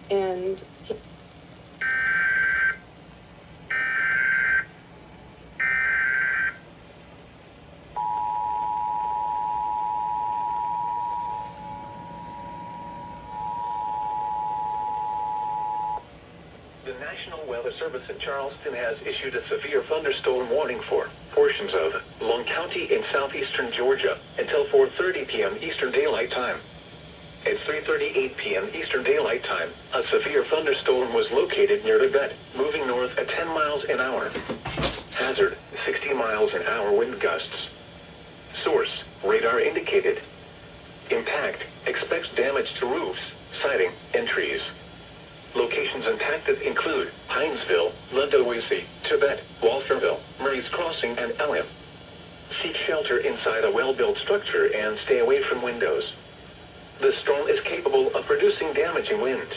and The National Weather Service in Charleston has issued a severe thunderstorm warning for portions of Long County in southeastern Georgia until 4:30 p.m. Eastern Daylight Time. At 3:38 p.m. Eastern Daylight Time, a severe thunderstorm was located near the bed, moving north at 10 miles an hour. Hazard, 60 miles an hour wind gusts. Source, radar indicated. Impact, expects damage to roofs, siding, and trees. Locations impacted include Hinesville, Ludwigsley, Tibet, Waltherville, Murray's Crossing, and Elm. Seek shelter inside a well-built structure and stay away from windows. The storm is capable of producing damaging winds.